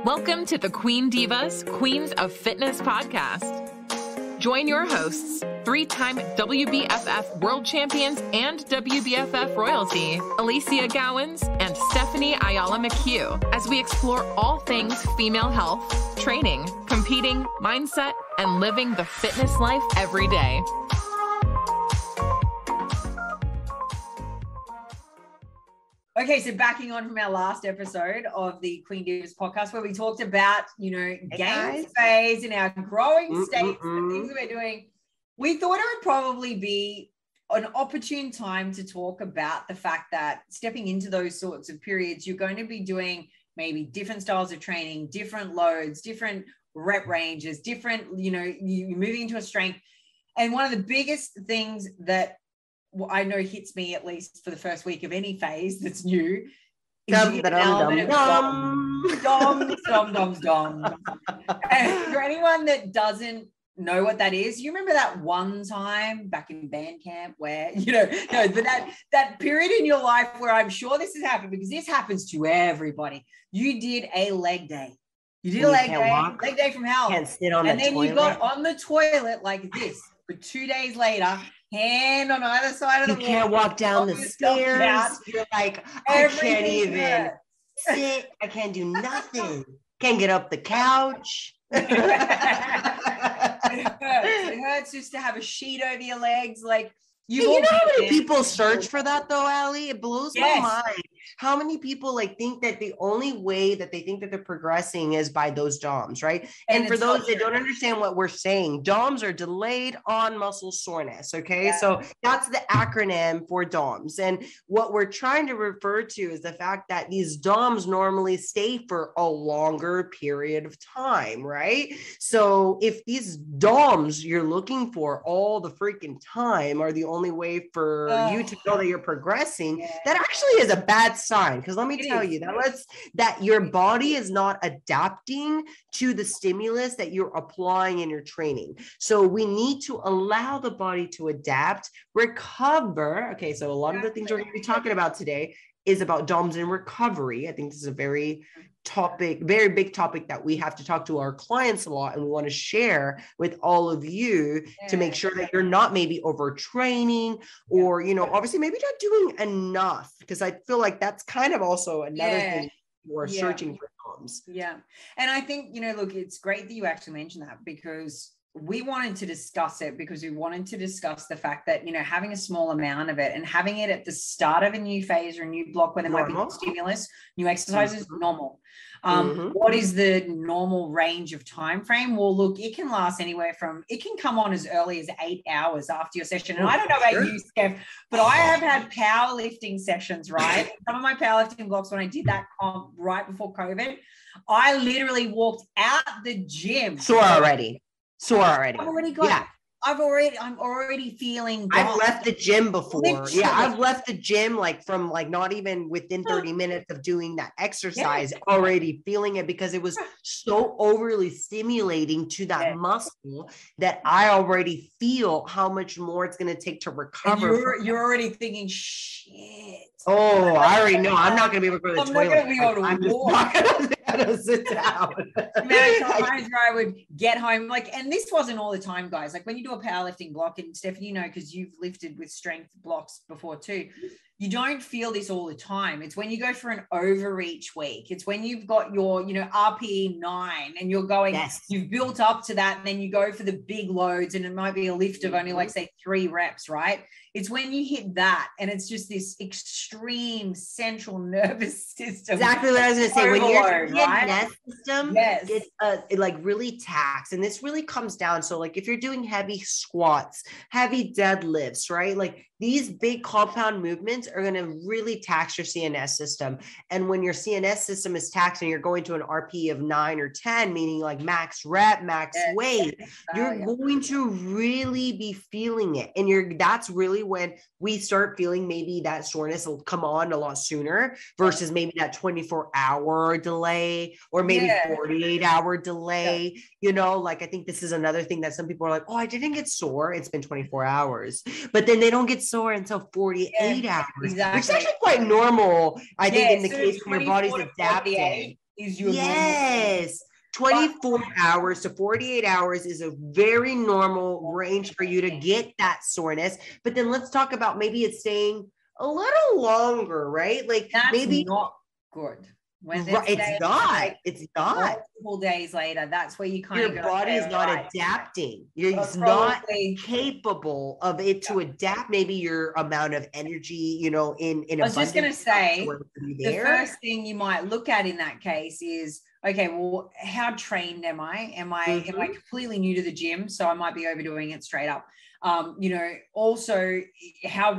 Welcome to the Queen Divas, Queens of Fitness podcast. Join your hosts, three-time WBFF world champions and WBFF royalty, Alicia Gowans and Stephanie Ayala McHugh, as we explore all things female health, training, competing, mindset, and living the fitness life every day. Okay, so backing on from our last episode of the Queen Divas podcast, where we talked about, game phase in our growing states, the things that we're doing, we thought it would probably be an opportune time to talk about the fact that stepping into those sorts of periods, you're going to be doing maybe different styles of training, different loads, different rep ranges, different, you're moving into a strength. And one of the biggest things that I know hits me, at least for the first week of any phase that's new, is for anyone that doesn't know what that is, you remember that one time back in band camp where, that period in your life where I'm sure this has happened, because this happens to everybody. You did a leg day. You did a leg day from hell. Can't sit on the toilet. And then you got on the toilet like this for 2 days later, hand on either side of the wall. You can't walk down the stairs. You're like, I can't even sit. I can't do nothing. Can't get up the couch. It hurts just to have a sheet over your legs. Like, you know how many people search for that though, Allie? It blows my mind. How many people think that the only way that they think that they're progressing is by those DOMs, right? And for those that don't understand what we're saying, DOMs are delayed on muscle soreness, okay? Yeah. So that's the acronym for DOMs. And what we're trying to refer to is the fact that these DOMs normally stay for a longer period of time, right? So if these DOMs you're looking for all the freaking time are the only way for you to know that you're progressing, that actually is a bad sign, because let me tell you that your body is not adapting to the stimulus that you're applying in your training. So we need to allow the body to adapt, recover. Okay, so a lot of the things we're going to be talking about today is about DOMs and recovery. I think this is a very big topic that we have to talk to our clients a lot, and we want to share with all of you to make sure that you're not maybe overtraining or, obviously maybe not doing enough, because I feel like that's kind of also another thing you are searching for DOMs. Yeah. And I think, look, it's great that you actually mentioned that, because we wanted to discuss it, because we wanted to discuss the fact that, having a small amount of it and having it at the start of a new phase or a new block where there might be stimulus, new exercises, normal. What is the normal range of time frame? Well, look, it can last anywhere from, it can come on as early as 8 hours after your session. And I don't know about you, Steph, but I have had powerlifting sessions, right? Some of my powerlifting blocks, when I did that comp right before COVID, I literally walked out the gym. Sore already. I've already got I'm already feeling gone. I've left the gym before. Literally. Yeah, I've left the gym from not even within 30 minutes of doing that exercise, already feeling it, because it was so overly stimulating to that muscle that I already feel how much more it's going to take to recover. You're already thinking, shit. Oh, I already know. I'm not going to be able to go to the toilet. I'm just not going to be able to sit down. Many times where I would get home, and this wasn't all the time, guys. Like when you do a powerlifting block, and Stephanie, because you've lifted with strength blocks before too, you don't feel this all the time. It's when you go for an overreach week. It's when you've got your, RPE 9 and you're going, you've built up to that, and then you go for the big loads, and it might be a lift of only say 3 reps, right? It's when you hit that, and it's just this extreme central nervous system. Exactly what I was going to say. When your CNS system gets it really taxed, and this really comes down. So if you're doing heavy squats, heavy deadlifts, right? These big compound movements are going to really tax your CNS system. And when your CNS system is taxed and you're going to an RP of 9 or 10, meaning max rep, max weight, you're going to really be feeling it. And that's really when we start feeling maybe that soreness will come on a lot sooner versus maybe that 24-hour delay or maybe 48-hour delay. I think this is another thing that some people are like, oh, I didn't get sore. It's been 24 hours. But then they don't get sore until 48 hours, which is actually quite normal, I think, in the case where your body's adapting. is your yes. 24 hours to 48 hours is a very normal range for you to get that soreness. But then let's talk about maybe it's staying a little longer, right? Like that's maybe not good. When it's not multiple days later, that's where you kind of your body is not adapting. It's not capable of it to adapt. Maybe your amount of energy, you know, in I was just going to say the first thing you might look at in that case is, okay, well, how trained am I? Am I completely new to the gym? So I might be overdoing it straight up. You know, also how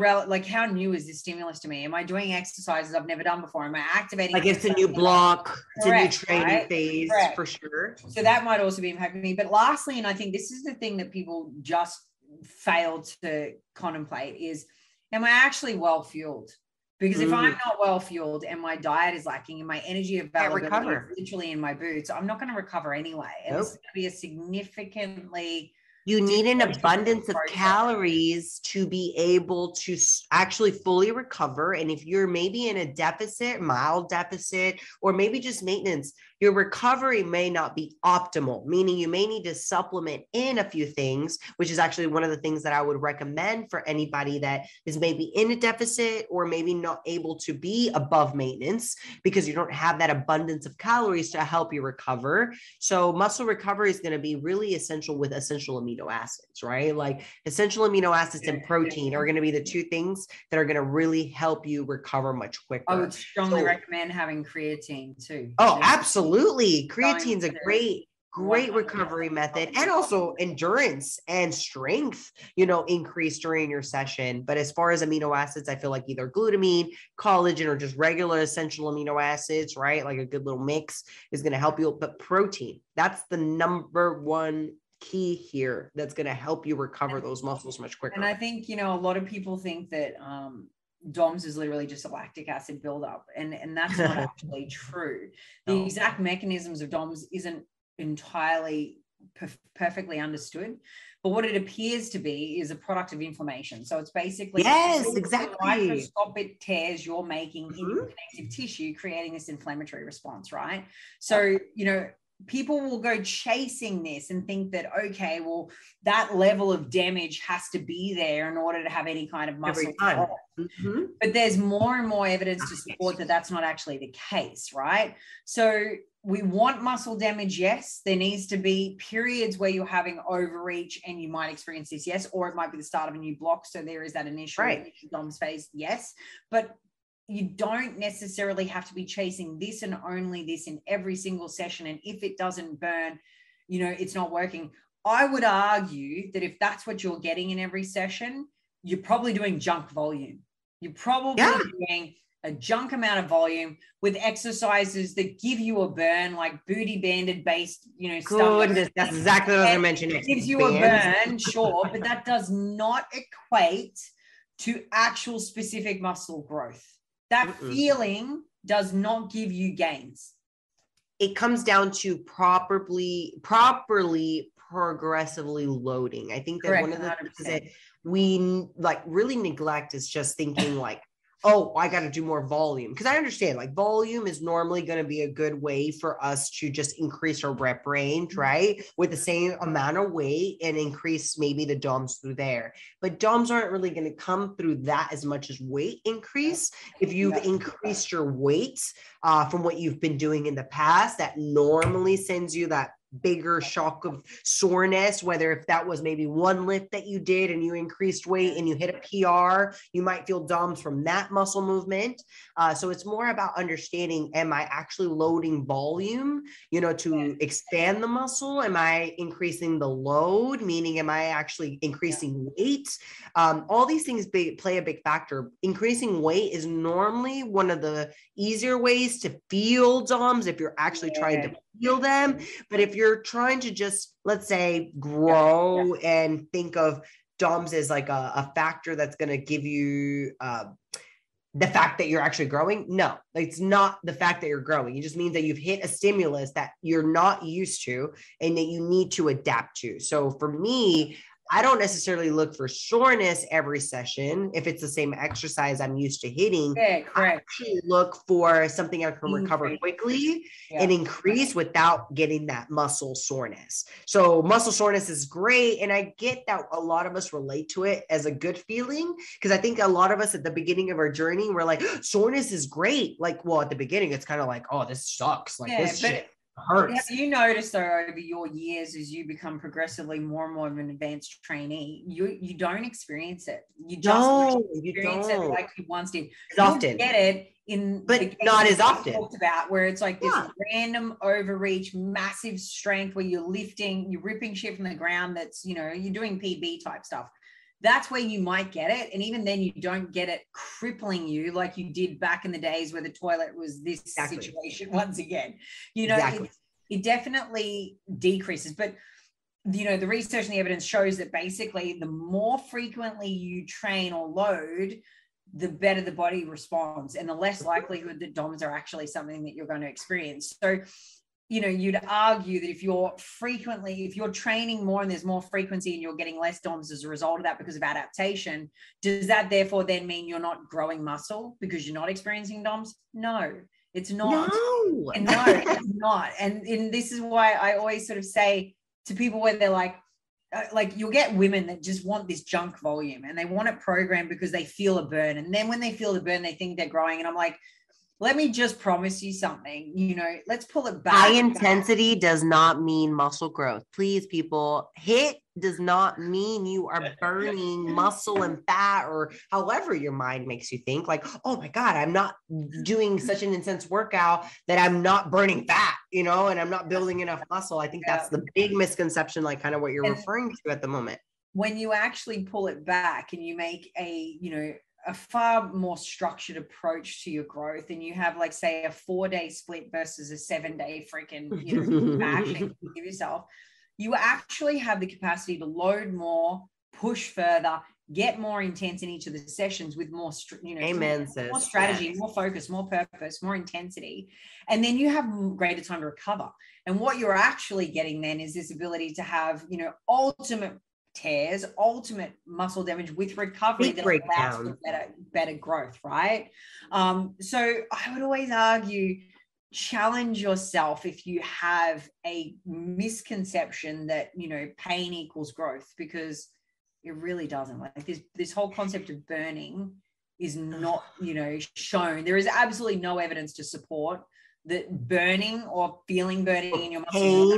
new is this stimulus to me? Am I doing exercises I've never done before? Am I activating? Like it's a new block, it's a new training phase for sure. So that might also be impacting me. But lastly, and I think this is the thing that people just fail to contemplate is, am I actually well fueled? Because if I'm not well fueled and my diet is lacking and my energy availability is literally in my boots, I'm not going to recover anyway. And this is going to be a significantly you need an abundance of calories to be able to actually fully recover. And if you're maybe in a deficit, mild deficit, or maybe just maintenance, your recovery may not be optimal, meaning you may need to supplement in a few things, which is actually one of the things that I would recommend for anybody that is maybe in a deficit or maybe not able to be above maintenance because you don't have that abundance of calories to help you recover. So muscle recovery is going to be really essential with essential amino acids, right? Like essential amino acids and protein are going to be the two things that are going to really help you recover much quicker. I would strongly recommend having creatine too. Oh, absolutely. Creatine's a great recovery method, and also endurance and strength, you know, increase during your session. But as far as amino acids, I feel like either glutamine, collagen, or just regular essential amino acids, right? Like a good little mix is going to help you. But protein, that's the number one key here that's going to help you recover those muscles much quicker. And I think, you know, a lot of people think that DOMS is literally just a lactic acid buildup, and that's not actually true. The exact mechanisms of DOMS isn't entirely perfectly understood, but what it appears to be is a product of inflammation. So it's basically microscopic tears you're making in connective tissue, creating this inflammatory response, right? So, you know, people will go chasing this and think that, okay, well, that level of damage has to be there in order to have any kind of muscle. But there's more and more evidence to support that that's not actually the case, right? So we want muscle damage, yes. There needs to be periods where you're having overreach and you might experience this, yes, or it might be the start of a new block. So there is that initial DOMS phase, yes. But you don't necessarily have to be chasing this and only this in every single session. And if it doesn't burn, you know, it's not working. I would argue that if that's what you're getting in every session, you're probably doing junk volume. You're probably doing a junk amount of volume with exercises that give you a burn, like booty banded based, you know, stuff. That's exactly what I was going to mention. It gives you a burn, sure, but that does not equate to actual specific muscle growth. That feeling does not give you gains. It comes down to properly progressively loading. I think that one of the things that we like really neglect is just thinking like, oh, I got to do more volume. Because I understand like volume is normally going to be a good way for us to just increase our rep range, right? With the same amount of weight and increase maybe the DOMS through there. But DOMS aren't really going to come through that as much as weight increase. If you've increased your weight from what you've been doing in the past, that normally sends you that bigger shock of soreness, whether if that was maybe one lift that you did and you increased weight and you hit a PR, you might feel DOMS from that muscle movement. So it's more about understanding, am I actually loading volume, you know, to expand the muscle? Am I increasing the load? Meaning, am I actually increasing weight? All these things play a big factor. Increasing weight is normally one of the easier ways to feel DOMS if you're actually trying to feel them. But if you're trying to just, let's say, grow and think of DOMS as like a factor that's going to give you the fact that you're actually growing, no, it's not the fact that you're growing. It just means that you've hit a stimulus that you're not used to and that you need to adapt to. So for me, I don't necessarily look for soreness every session. If it's the same exercise I'm used to hitting, I actually look for something I can recover quickly and increase without getting that muscle soreness. So muscle soreness is great. And I get that a lot of us relate to it as a good feeling, because I think a lot of us at the beginning of our journey, we're like, soreness is great. Like, well, at the beginning, it's kind of like, oh, this sucks. Like this shit hurts. Have you noticed though, over your years, as you become progressively more and more of an advanced trainee, you don't experience it. You just experience it like you once did. You often get it in, but not as often. Talked about, where it's like this random overreach, massive strength, where you're lifting, you're ripping shit from the ground. That's, you know, you're doing PB type stuff. That's where you might get it. And even then you don't get it crippling you like you did back in the days where the toilet was this situation once again. You know, it definitely decreases. But, you know, the research and the evidence shows that basically the more frequently you train or load, the better the body responds and the less likelihood that DOMs are actually something that you're going to experience. So, you know, you'd argue that if you're training more and there's more frequency and you're getting less DOMs as a result of that because of adaptation, does that therefore then mean you're not growing muscle because you're not experiencing DOMs? No, it's not. No, it's not. And this is why I always sort of say to people when they're like you'll get women that just want this junk volume and they want it programmed because they feel a burn. And then when they feel the burn, they think they're growing. And I'm like, let me just promise you something, you know, let's pull it back. High intensity does not mean muscle growth. Please, people, HIIT does not mean you are burning muscle and fat, or however your mind makes you think like, oh my God, I'm not doing such an intense workout that I'm not burning fat, you know, and I'm not building enough muscle. I think that's the big misconception, like kind of what you're referring to at the moment. When you actually pull it back and you make a far more structured approach to your growth, and you have like, say, a 4-day split versus a 7-day freaking, you know, bashing you give yourself, you actually have the capacity to load more, push further, get more intense in each of the sessions with more, more strategy, more focus, more purpose, more intensity. And then you have greater time to recover. And what you're actually getting then is this ability to have, you know, ultimate tears, ultimate muscle damage with recovery that allows for better growth, right? So I would always argue, challenge yourself if you have a misconception that, you know, pain equals growth, because it really doesn't. Like this whole concept of burning is not, you know, shown. There is absolutely no evidence to support that burning or feeling burning in your muscles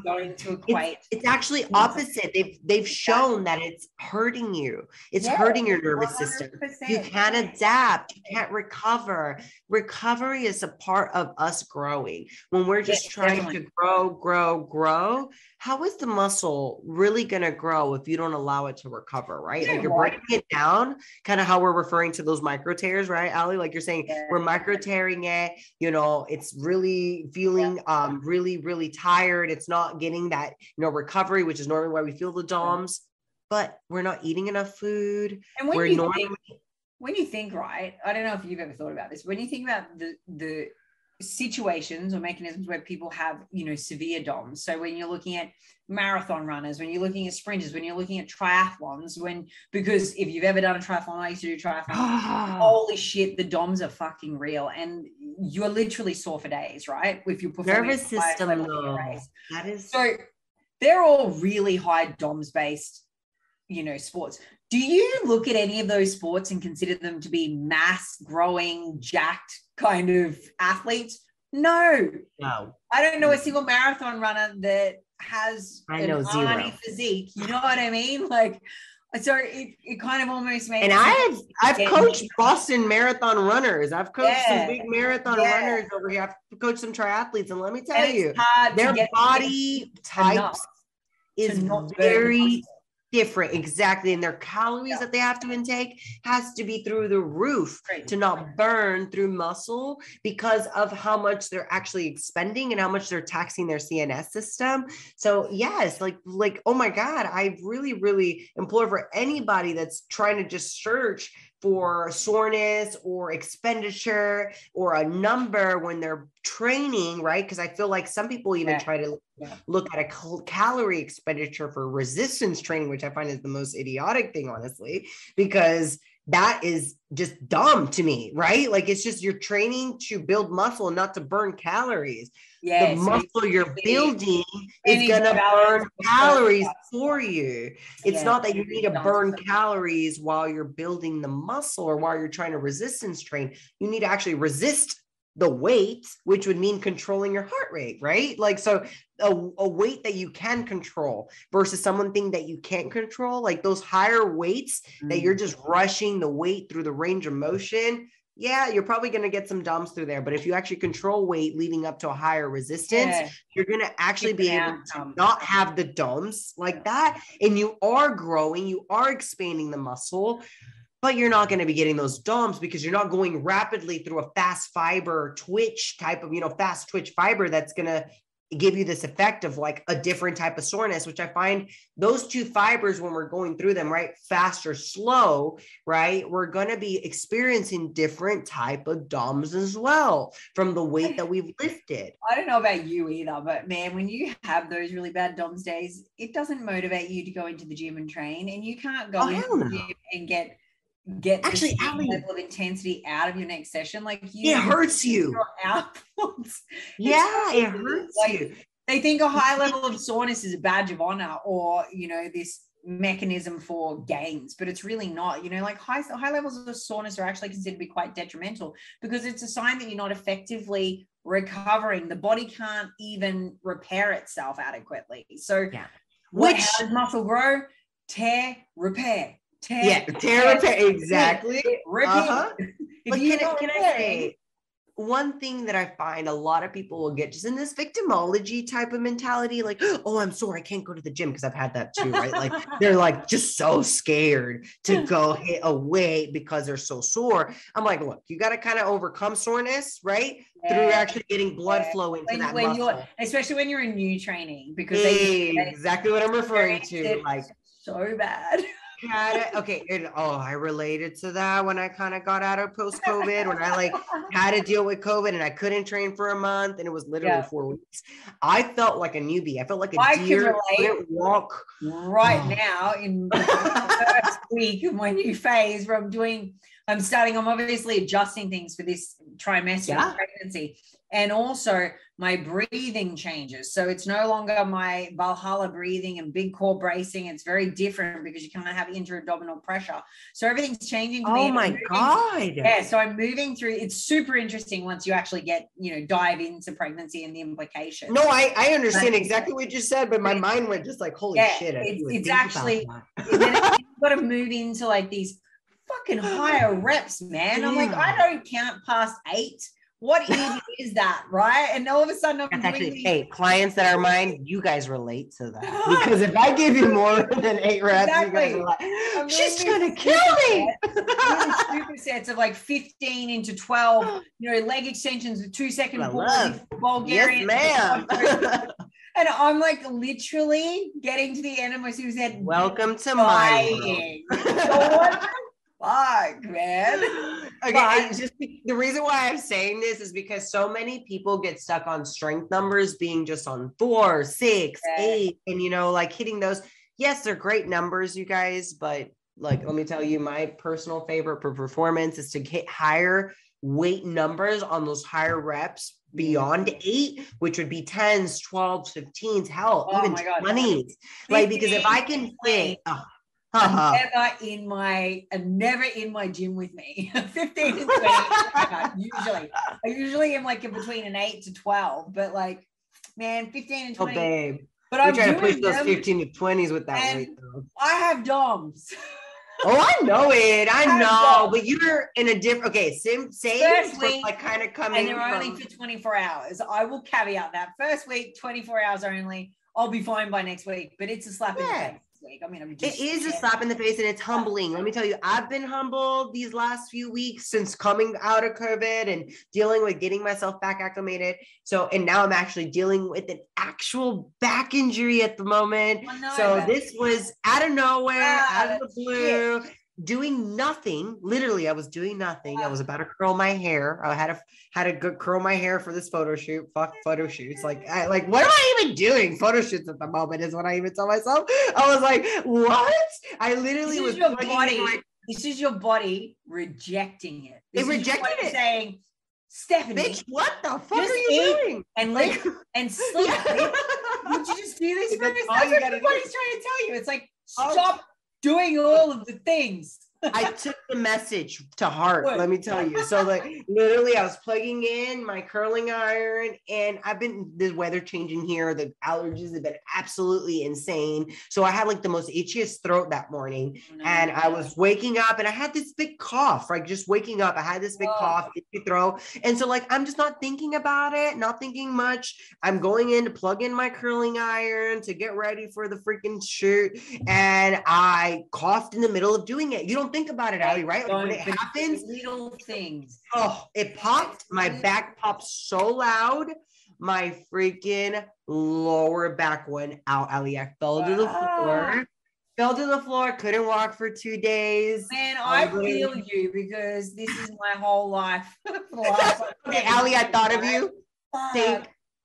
going to equate. It's actually opposite. They've shown that it's hurting you. It's hurting your nervous 100%. System. You can't adapt. You can't recover. Recovery is a part of us growing. When we're just trying to grow, how is the muscle really going to grow if you don't allow it to recover, right? Like you're breaking it down, kind of how we're referring to those micro tears, right, Ali? Like you're saying, we're micro tearing it, you know, it's really feeling really, really tired. It's not getting that, you know, recovery, which is normally why we feel the DOMs, but we're not eating enough food. And when you think, right, I don't know if you've ever thought about this, when you think about the situations or mechanisms where people have, you know, severe DOMs. So when you're looking at marathon runners, when you're looking at sprinters, when you're looking at triathlons, because if you've ever done a triathlon, I used to do triathlon, holy shit, the DOMs are fucking real. And you're literally sore for days, right? If you're performing nervous system, that is so they're all really high DOMs based, you know, sports. Do you look at any of those sports and consider them to be mass growing, jacked kind of athletes? No. I don't know a single marathon runner that has an arty physique. You know what I mean? Like, so it kind of almost makes. And I've coached Boston marathon runners. I've coached some big marathon runners over here. I've coached some triathletes, and let me tell you, their body types is very different. Exactly. And their calories that they have to intake has to be through the roof to not burn through muscle, because of how much they're actually expending and how much they're taxing their CNS system. So yes, like, oh my God, I really, really implore for anybody that's trying to just search for soreness or expenditure or a number when they're training, right? Because I feel like some people even try to look at a calorie expenditure for resistance training, which I find is the most idiotic thing, honestly, because that is just dumb to me, right? Like, it's just, you're training to build muscle, not to burn calories. The muscle you're building is going to burn calories for you. It's not that you need to burn calories while you're building the muscle or while you're trying to resistance train. You need to actually resist the weight, which would mean controlling your heart rate, right? Like, so a weight that you can control versus something that you can't control, like those higher weights that you're just rushing the weight through the range of motion. Yeah, you're probably going to get some DOMs through there. But if you actually control weight leading up to a higher resistance, you're going to actually be able to not have the DOMs like that. And you are growing, you are expanding the muscle, but you're not going to be getting those DOMs because you're not going rapidly through a fast fiber twitch type of, fast twitch fiber that's going to give you this effect of like a different type of soreness, which I find those two fibers, when we're going through them, right, fast or slow, right, we're going to be experiencing different type of DOMs as well from the weight that we've lifted. I don't know about you either, but man, when you have those really bad DOMs days, it doesn't motivate you to go into the gym and train, and you can't go into the gym and get actually the level of intensity out of your next session. Like, it hurts you. Your outputs. It hurts you. They think a high level of soreness is a badge of honor, or this mechanism for gains, but it's really not. Like high levels of soreness are actually considered to be quite detrimental because it's a sign that you're not effectively recovering. The body can't even repair itself adequately. So how does muscle grow? Tear, repair. Tear, repair, exactly. But can I say one thing that I find a lot of people will get just in this victimology type of mentality, like, oh, I'm sore, I can't go to the gym, because I've had that too, right? Like, they're like just so scared to go hit a weight because they're so sore. I'm like, look, you got to kind of overcome soreness, right? Through actually getting blood flow into that muscle. Especially when you're in new training, because exactly what I'm referring to. Like, so bad. I related to that when I kind of got out of post-COVID, when I had to deal with COVID and I couldn't train for a month, and it was literally 4 weeks. I felt like a newbie. I felt like a deer. I couldn't walk now in the first week of my new phase where I'm obviously adjusting things for this trimester of pregnancy. And also my breathing changes. So it's no longer my Valhalla breathing and big core bracing. It's very different because you kind of have intra-abdominal pressure. So everything's changing for me. Oh my God. Yeah. So I'm moving through. It's super interesting once you actually get, dive into pregnancy and the implications. No, I understand exactly what you said, but my mind went just like, holy shit. It's actually, and then you've got to move into like these fucking higher reps, man. I'm like, I don't count past 8. What idiot is that, right? And all of a sudden, clients that are mine, you guys relate to that. Because if I give you more than 8 reps, you guys are like, she's going to kill me. Supersets of like 15 into 12, leg extensions with 2-second pause, Bulgarian. Yes, ma'am. And I'm like literally getting to the end of my superset. Welcome to my world. Fuck, man. Okay, just the reason why I'm saying this is because so many people get stuck on strength numbers being just on 4, 6, 8, and hitting those. Yes, they're great numbers, you guys, but let me tell you, my personal favorite for performance is to hit higher weight numbers on those higher reps beyond 8, which would be 10s, 12s, 15s, hell, even 20s. Because if I can hit never in my gym with me. 15 and 20 usually. I usually am like in between an 8 to 12, but 15 and 20. Oh, babe. But I'm trying to push those 15 to 20s with that weight, though. I have DOMs. Oh, I know it. I know, but you're in a different. Okay, same. First week, kind of coming. And they're only for 24 hours. I will caveat that. First week, 24 hours only. I'll be fine by next week, but it's a slap in the face. It is a slap in the face, and it's humbling. Let me tell you, I've been humbled these last few weeks since coming out of COVID and dealing with getting myself back acclimated. And now I'm actually dealing with an actual back injury at the moment. This was out of nowhere, out of the blue. Shit. doing nothing. Literally, I was doing nothing. I was about to curl my hair. I had to go curl my hair for this photo shoot. Fuck photo shoots. Like what am I even doing? Photo shoots at the moment is what I even tell myself. I was like, what? I literally was your body. This is your body rejecting it. It rejected it, saying, Stephanie, bitch, what the fuck are you doing? And like and sleep. Would you just do this for us? That's what everybody's trying to tell you. It's like, stop doing all of the things. I took the message to heart, let me tell you. So like literally I was plugging in my curling iron, and the weather changing here, the allergies have been absolutely insane. So I had like the most itchiest throat that morning, and I was waking up and I had this big cough, like just waking up, I had this big cough, itchy throat. And so like, I'm just not thinking about it, not thinking much. I'm going in to plug in my curling iron to get ready for the freaking shoot. And I coughed in the middle of doing it. You don't think about it, Ali, right? Like when it happens, little things. Oh, it popped. My back popped so loud. My freaking lower back went out, Ali. I fell to the floor. Fell to the floor. Couldn't walk for 2 days. Man, I feel you, because this is my whole life. Okay, Ali, I thought of you.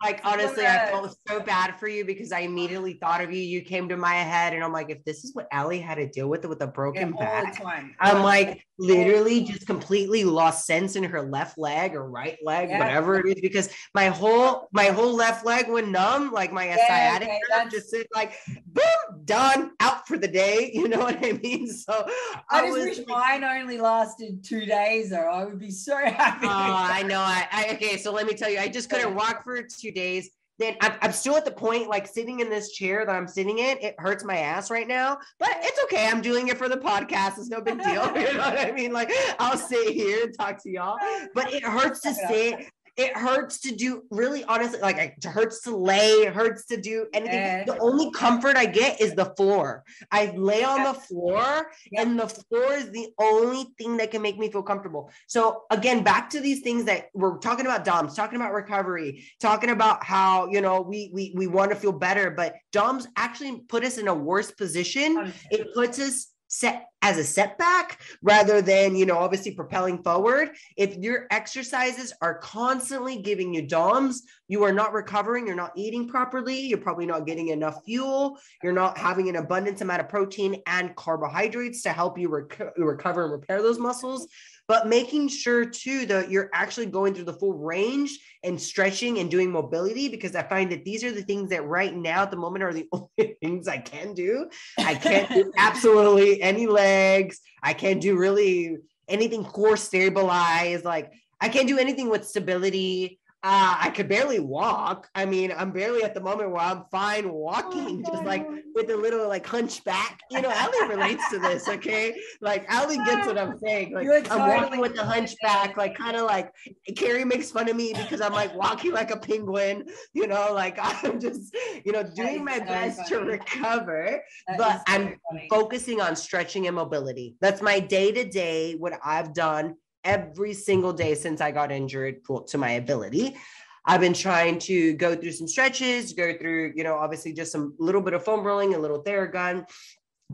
Like, honestly, I felt so bad for you because I immediately thought of you. You came to my head, and I'm like, if this is what Ali had to deal with a broken back, I'm like, literally just completely lost sense in her left leg or right leg, whatever it is, because my whole left leg went numb, like my sciatic nerve just said like, boom, done, out for the day. You know what I mean? So I just wish mine only lasted 2 days, though. I would be so happy. Oh, I know. Okay, so let me tell you, I just couldn't walk for 2 days. Then I'm still at the point, like sitting in this chair that I'm sitting in, it hurts my ass right now, but it's okay. I'm doing it for the podcast. It's no big deal. You know what I mean? Like, I'll sit here and talk to y'all, but it hurts to sit. It hurts to do, really honestly, like it hurts to lay, it hurts to do anything. The only comfort I get is the floor. I lay on the floor, and the floor is the only thing that can make me feel comfortable. So again, back to these things that we're talking about, DOMS, talking about recovery, talking about how, you know, we want to feel better, but DOMS actually put us in a worse position. It puts us set as a setback rather than, you know, obviously propelling forward. If your exercises are constantly giving you DOMS, you are not recovering, you're not eating properly, you're probably not getting enough fuel, you're not having an abundance amount of protein and carbohydrates to help you recover and repair those muscles. But making sure too that you're actually going through the full range and stretching and doing mobility, because I find that these are the things that right now at the moment are the only things I can do. I can't do absolutely any legs. I can't do really anything core stabilized. Like, I can't do anything with stability. I could barely walk. I mean, I'm barely at the moment where I'm fine walking, just like with a little like hunchback. You know, Ali relates to this, okay? Like, Ali gets what I'm saying. Like, I'm walking with the hunchback, like kind of like Carrie makes fun of me because I'm like walking like a penguin, you know, like I'm just, you know, doing my best to recover, but I'm focusing on stretching and mobility. That's my day-to-day, what I've done every single day since I got injured to my ability. I've been trying to go through some stretches, go through, you know, obviously just some little bit of foam rolling, a little Theragun,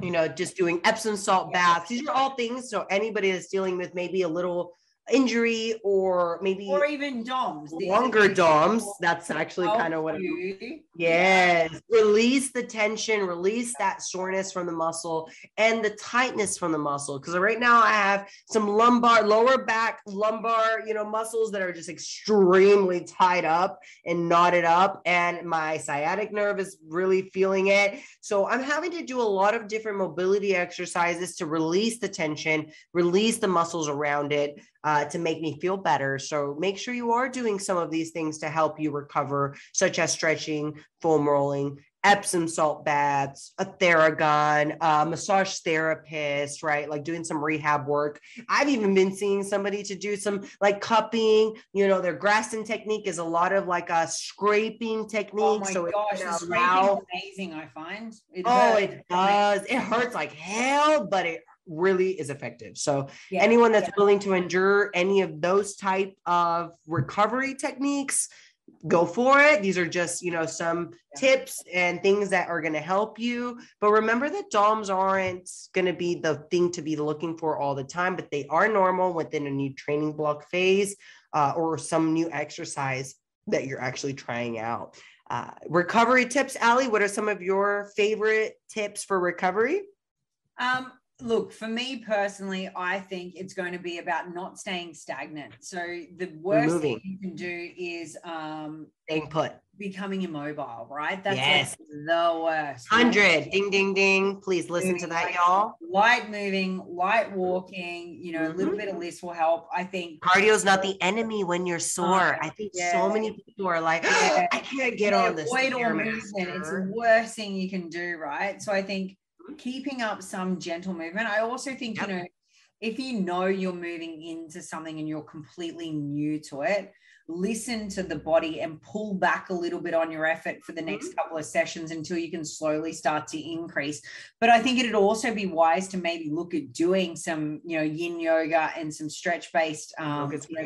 you know, just doing Epsom salt baths. These are all things. So anybody that's dealing with maybe a little injury or maybe or even DOMS, longer DOMS, that's actually kind of what release the tension, release that soreness from the muscle and the tightness from the muscle, because right now I have some lower back lumbar, you know, muscles that are just extremely tied up and knotted up, and my sciatic nerve is really feeling it. So I'm having to do a lot of different mobility exercises to release the tension, release the muscles around it, to make me feel better. So make sure you are doing some of these things to help you recover, such as stretching, foam rolling, Epsom salt baths, a Theragun, massage therapist, right? Like doing some rehab work. I've even been seeing somebody to do some like cupping, you know, their Graston technique is a lot of like a scraping technique. Oh my gosh, the scraping is amazing, I find. It does. It hurts like hell, but it really is effective. So anyone that's willing to endure any of those type of recovery techniques, go for it. These are just, some tips and things that are going to help you. But remember that DOMs aren't going to be the thing to be looking for all the time, but they are normal within a new training block phase or some new exercise that you're actually trying out. Recovery tips, Allie, what are some of your favorite tips for recovery? Look, for me personally, I think it's going to be about not staying stagnant. So the worst thing you can do is staying put, becoming immobile, right? That's yes. like the worst. 100, right? Ding, ding, ding. Please listen to that, y'all. Light moving, light walking, a little bit of this will help. I think cardio is not the enemy when you're sore. I think so many people are like, I can't get on this. Avoid all movement. It's the worst thing you can do, right? So I think keeping up some gentle movement. I also think, if you're moving into something and you're completely new to it, listen to the body and pull back a little bit on your effort for the next couple of sessions until you can slowly start to increase. But I think it'd also be wise to maybe look at doing some, yin yoga and some stretch-based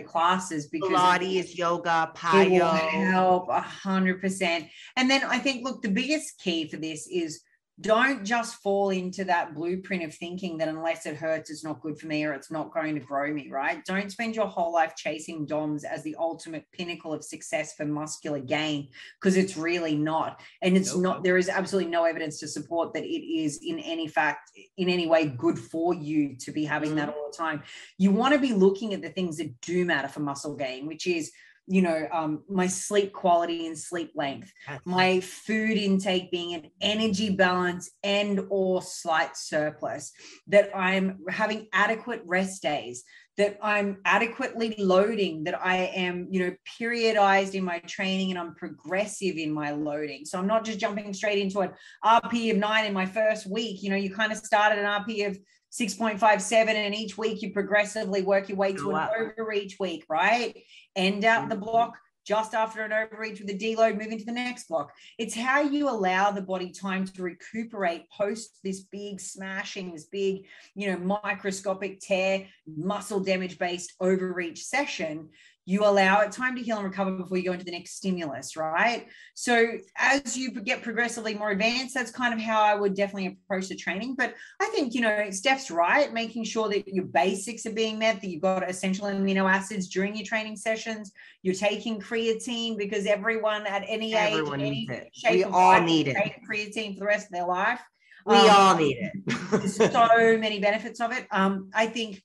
classes, because Pilates, yoga, it will help 100%. And then I think, look, the biggest key for this is don't just fall into that blueprint of thinking that unless it hurts, it's not good for me or it's not going to grow me, right? Don't spend your whole life chasing DOMs as the ultimate pinnacle of success for muscular gain, because it's really not. And it's not, there is absolutely no evidence to support that it is in any way good for you to be having that all the time. You want to be looking at the things that do matter for muscle gain, which is my sleep quality and sleep length, my food intake being an energy balance and or slight surplus, that I'm having adequate rest days, that I'm adequately loading, that I am, periodized in my training and I'm progressive in my loading. So I'm not just jumping straight into an RP of 9 in my first week. You kind of start at an RP of 6.57, and each week you progressively work your way to an over each week, right? End out the block just after an overreach with a deload, move into the next block. It's how you allow the body time to recuperate post this big smashing, this big, microscopic tear, muscle damage based overreach session. You allow it time to heal and recover before you go into the next stimulus, right? So as you get progressively more advanced, that's kind of how I would definitely approach the training. But I think, Steph's right, making sure that your basics are being met, that you've got essential amino acids during your training sessions, you're taking creatine, because everyone at any age, any shape, we all need it. Take creatine for the rest of their life. We all need it. There's so many benefits of it. I think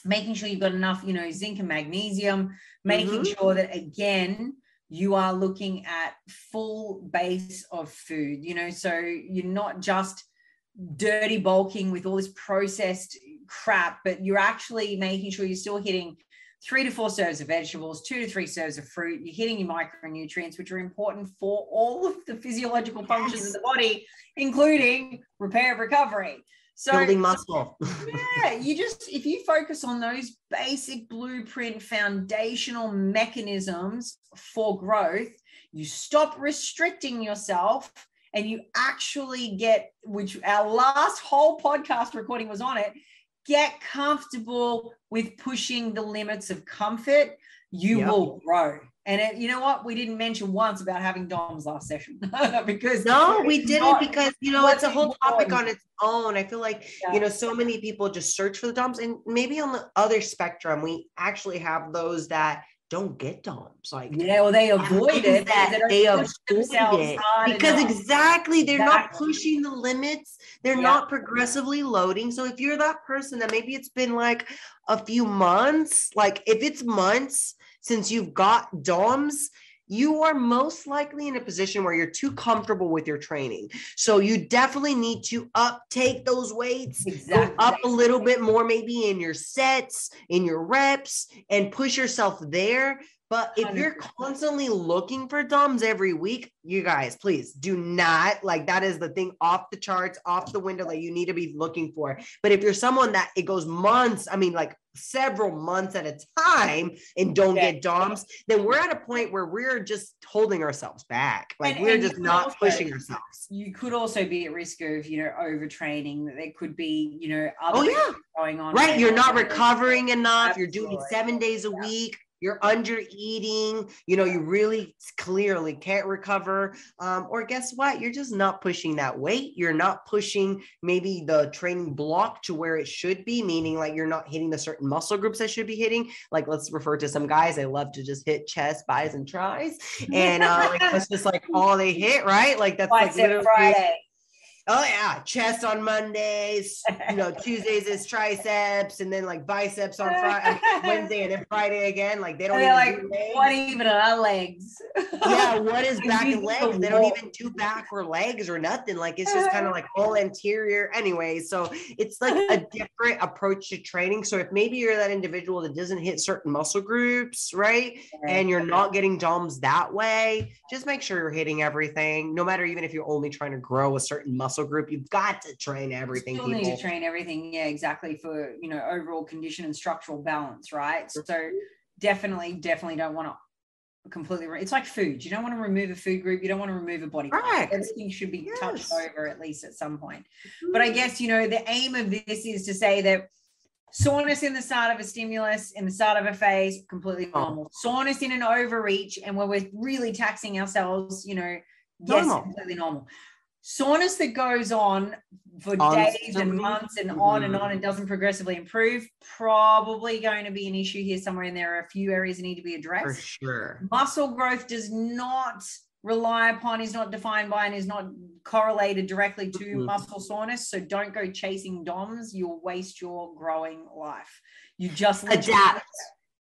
making sure you've got enough, zinc and magnesium, making sure that, again, you are looking at full base of food, so you're not just dirty bulking with all this processed crap, but you're actually making sure you're still hitting 3 to 4 serves of vegetables, 2 to 3 serves of fruit. You're hitting your micronutrients, which are important for all of the physiological functions of the body, including repair and recovery. So building muscle. if you focus on those basic blueprint foundational mechanisms for growth, you stop restricting yourself, and you actually get, which our last whole podcast recording was on it, get comfortable with pushing the limits of comfort, you will grow. And you know what? We didn't mention once about having DOMs last session because we didn't, because it's a whole topic on its own. I feel like so many people just search for the DOMs, and maybe on the other spectrum, we actually have those that don't get DOMs. They avoid it. They avoid it because they're not pushing the limits. They're not progressively loading. So if you're that person that maybe it's been like a few months, like if it's months since you've got DOMs, you are most likely in a position where you're too comfortable with your training. So you definitely need to take those weights, go up a little bit more, maybe in your sets, in your reps, and push yourself there. But if you're constantly looking for DOMs every week, you guys, please do not, that is the thing off the charts, off the window that you need to be looking for. But if you're someone that it goes months, several months at a time and don't get DOMs, then we're at a point where we're just holding ourselves back. We're just not pushing ourselves. You could also be at risk of, overtraining. There could be, other things going on. Right. You're not recovering enough. Absolutely. You're doing 7 days a week. you're under eating, you know, you really clearly can't recover. Or guess what? You're just not pushing that weight. You're not pushing maybe the training block to where it should be, meaning like you're not hitting the certain muscle groups that should be hitting. Like let's refer to some guys, they love to just hit chest, bis, and tris. And like that's just like all they hit, right? Like that's like literally Friday. Oh yeah, chest on Mondays, you know, Tuesdays is triceps, and then like biceps on Friday, Wednesday, and then Friday again. Like they don't even like, do legs. What even are legs? Yeah, what is back and legs? They don't even do back or legs or nothing. Like it's just kind of like all anterior anyway. So it's like a different approach to training. So if maybe you're that individual that doesn't hit certain muscle groups, right? And you're not getting DOMs that way, just make sure you're hitting everything, no matter even if you're only trying to grow a certain muscle group. You've got to train everything. Still need to train everything, yeah, exactly, for, you know, overall condition and structural balance, right? So definitely don't want to completely, it's like food. You don't want to remove a food group, you don't want to remove a body part. Everything should be touched over at least at some point. But I guess, you know, the aim of this is to say that soreness in the start of a stimulus, in the start of a phase, completely normal. Soreness in an overreach, and when we're really taxing ourselves, you know, yes, completely normal. Soreness that goes on for days and months and on and doesn't progressively improve, probably going to be an issue here somewhere, and there are a few areas that need to be addressed. For sure. Muscle growth does not rely upon, is not defined by, and is not correlated directly to muscle soreness. So don't go chasing DOMs. You'll waste your growing life. You just adapt.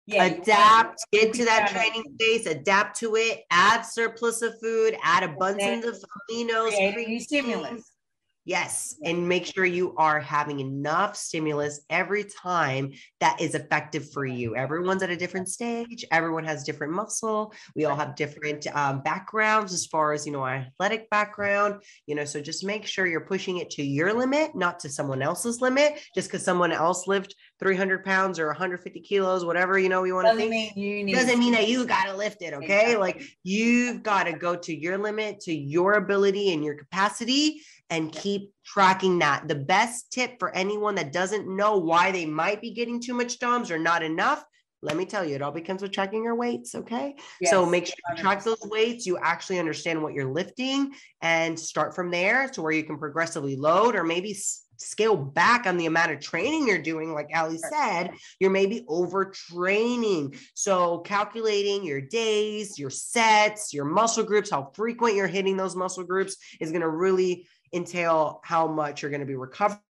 Yeah, adapt, get to that training phase, adapt to it, add surplus of food, add abundance of aminos, new stimulus. Yes, and make sure you are having enough stimulus every time that is effective for you. Everyone's at a different stage. Everyone has different muscle. We all have different backgrounds as far as, you know, our athletic background, you know, so just make sure you're pushing it to your limit, not to someone else's limit, just because someone else lived 300 pounds or 150 kilos, whatever, you know, you want to think. Doesn't mean that you got to lift it. Okay. Exactly. Like you've got to go to your limit, to your ability and your capacity, and keep tracking that. The best tip for anyone that doesn't know why they might be getting too much DOMs or not enough, let me tell you, it all becomes with tracking your weights. Okay. Yes, so make sure you track those weights. You actually understand what you're lifting and start from there to where you can progressively load, or maybe scale back on the amount of training you're doing. Like Ali said, you're maybe overtraining. So calculating your days, your sets, your muscle groups, how frequent you're hitting those muscle groups is going to really entail how much you're going to be recovering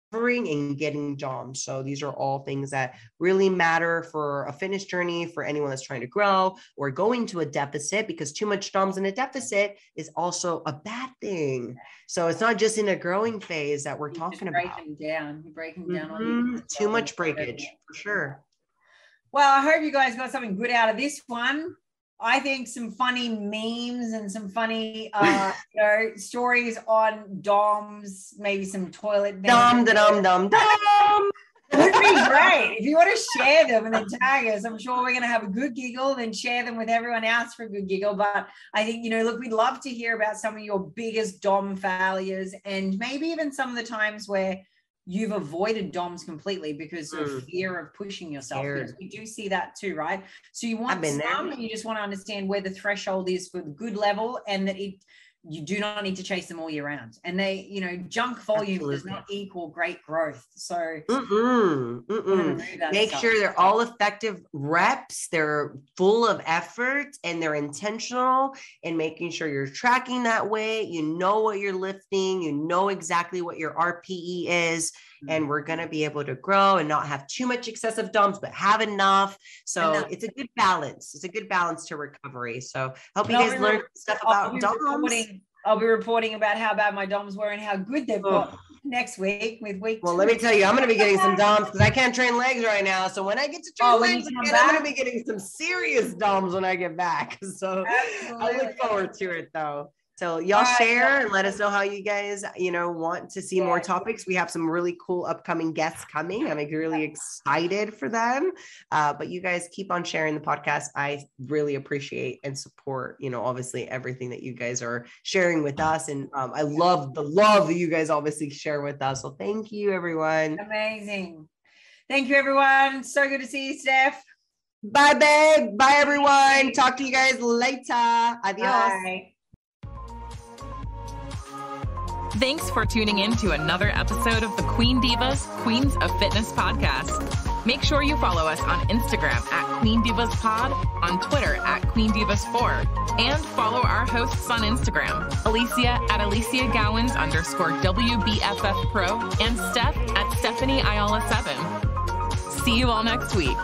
and getting DOMs. So these are all things that really matter for a fitness journey, for anyone that's trying to grow or going to a deficit, because too much DOMs in a deficit is also a bad thing. So it's not just in a growing phase that we're talking about. You're breaking down on too much breakage, for sure. Well, I hope you guys got something good out of this one. I think some funny memes and some funny, you know, stories on DOMs, maybe some toilet. Dom. It would be great if you want to share them and then tag us. I'm sure we're going to have a good giggle, then share them with everyone else for a good giggle. But I think, you know, look, we'd love to hear about some of your biggest DOM failures, and maybe even some of the times where you've avoided DOMs completely because of fear of pushing yourself. Because we do see that too, right? So you want some, and you just want to understand where the threshold is for the good level, and that you do not need to chase them all year round. And they, you know, junk volume does not equal great growth. So make sure they're all effective reps. They're full of effort and they're intentional, and making sure you're tracking that weight. You know what you're lifting, you know exactly what your RPE is, and we're going to be able to grow and not have too much excessive DOMs, but have enough. So it's a good balance. It's a good balance to recovery. So I hope you guys learned stuff about DOMs. I'll be reporting about how bad my DOMs were and how good they've got next week with week 2. Well, let me tell you, I'm going to be getting some DOMs because I can't train legs right now. So when I get to train legs again, I'm going to be getting some serious DOMs when I get back. So I look forward to it though. So y'all share and let us know how you guys, you know, want to see more topics. We have some really cool upcoming guests coming. I'm really excited for them. But you guys keep on sharing the podcast. I really appreciate and support, you know, obviously everything that you guys are sharing with us. And I love the love that you guys obviously share with us. So thank you, everyone. Amazing. Thank you, everyone. So good to see you, Steph. Bye, babe. Bye, everyone. Talk to you guys later. Adios. Bye. Thanks for tuning in to another episode of the Queen Divas, Queens of Fitness podcast. Make sure you follow us on Instagram at Queen Divas Pod, on Twitter at Queen Divas 4, and follow our hosts on Instagram, Alicia at Alicia Gowans _WBFF Pro, and Steph at Stephanie Ayala 7. See you all next week.